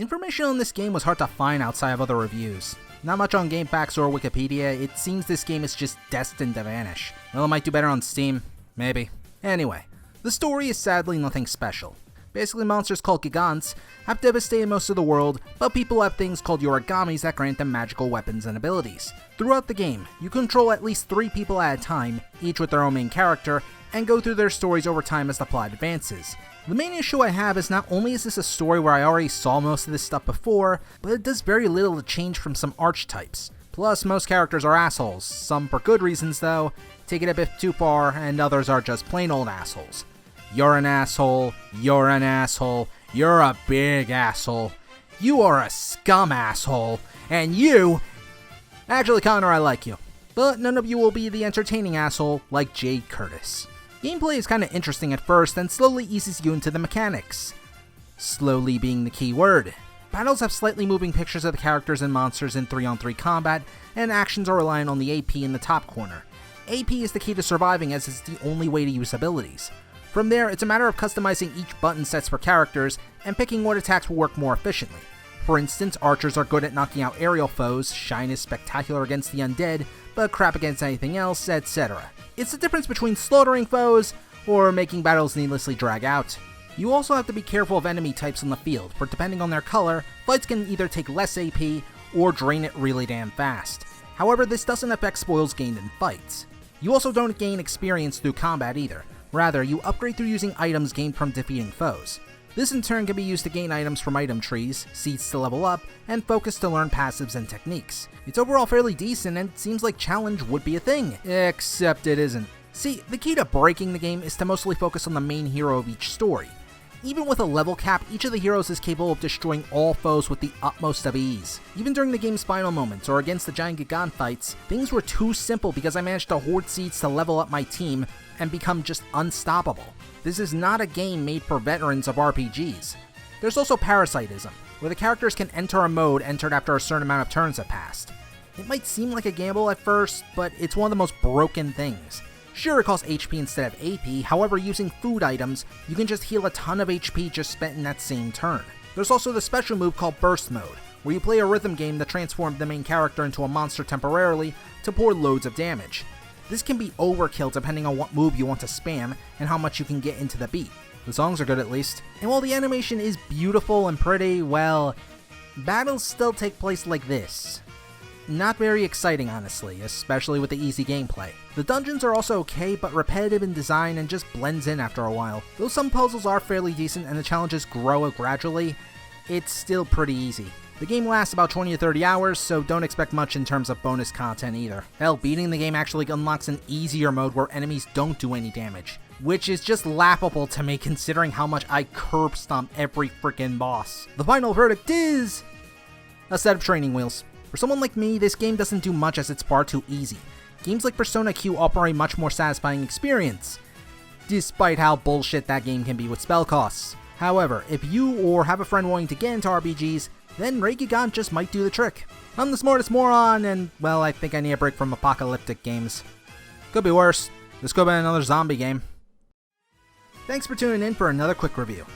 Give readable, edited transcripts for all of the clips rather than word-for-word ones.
Information on this game was hard to find outside of other reviews. Not much on GameFAQs or Wikipedia. It seems this game is just destined to vanish. Well, it might do better on Steam. Maybe. Anyway, the story is sadly nothing special. Basically, monsters called Gigants have devastated most of the world, but people have things called Yorigamis that grant them magical weapons and abilities. Throughout the game, you control at least 3 people at a time, each with their own main character, and go through their stories over time as the plot advances. The main issue I have is not only is this a story where I already saw most of this stuff before, but it does very little to change from some archetypes. Plus, most characters are assholes, some for good reasons though, take it a bit too far, and others are just plain old assholes. You're an asshole, you're an asshole, you're a big asshole, you are a scum asshole, and you... Actually, Connor, I like you. But none of you will be the entertaining asshole like Jade Curtis. Gameplay is kinda interesting at first, and slowly eases you into the mechanics. Slowly being the key word. Battles have slightly moving pictures of the characters and monsters in 3-on-3 combat, and actions are reliant on the AP in the top corner. AP is the key to surviving as it's the only way to use abilities. From there, it's a matter of customizing each button sets for characters, and picking what attacks will work more efficiently. For instance, archers are good at knocking out aerial foes, Shine is spectacular against the undead, but crap against anything else, etc. It's the difference between slaughtering foes, or making battles needlessly drag out. You also have to be careful of enemy types on the field, for depending on their color, fights can either take less AP, or drain it really damn fast. However, this doesn't affect spoils gained in fights. You also don't gain experience through combat either. Rather, you upgrade through using items gained from defeating foes. This in turn can be used to gain items from item trees, seeds to level up, and focus to learn passives and techniques. It's overall fairly decent and it seems like challenge would be a thing, except it isn't. See, the key to breaking the game is to mostly focus on the main hero of each story. Even with a level cap, each of the heroes is capable of destroying all foes with the utmost of ease. Even during the game's final moments, or against the giant Gigant fights, things were too simple because I managed to hoard seeds to level up my team and become just unstoppable. This is not a game made for veterans of RPGs. There's also parasitism, where the characters can enter a mode entered after a certain amount of turns have passed. It might seem like a gamble at first, but it's one of the most broken things. Sure, it costs HP instead of AP, however using food items, you can just heal a ton of HP just spent in that same turn. There's also the special move called Burst Mode, where you play a rhythm game that transforms the main character into a monster temporarily to pour loads of damage. This can be overkill depending on what move you want to spam and how much you can get into the beat. The songs are good at least, and while the animation is beautiful and pretty, well, battles still take place like this. Not very exciting honestly, especially with the easy gameplay. The dungeons are also okay, but repetitive in design and just blends in after a while. Though some puzzles are fairly decent and the challenges grow gradually, it's still pretty easy. The game lasts about 20 to 30 hours, so don't expect much in terms of bonus content either. Hell, beating the game actually unlocks an easier mode where enemies don't do any damage, which is just laughable to me considering how much I curb stomp every freaking boss. The final verdict is a set of training wheels. For someone like me, this game doesn't do much as it's far too easy. Games like Persona Q offer a much more satisfying experience, despite how bullshit that game can be with spell costs. However, if you or have a friend wanting to get into RPGs, then Gigant just might do the trick. I'm the smartest moron, and, well, I think I need a break from apocalyptic games. Could be worse. This could be another zombie game. Thanks for tuning in for another quick review.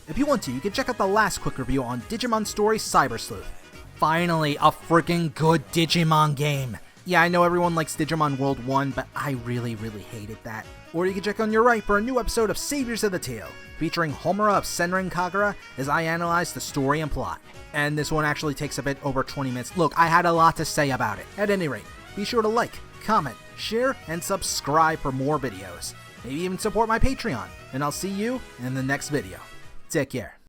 If you want to, you can check out the last quick review on Digimon Story Cyber Sleuth. Finally, a freaking good Digimon game! Yeah, I know everyone likes Digimon World 1, but I really hated that. Or you can check on your right for a new episode of Saviors of the Tale, featuring Homura of Senran Kagura as I analyze the story and plot. And this one actually takes a bit over 20 minutes. Look, I had a lot to say about it. At any rate, be sure to like, comment, share, and subscribe for more videos. Maybe even support my Patreon. And I'll see you in the next video. Take care.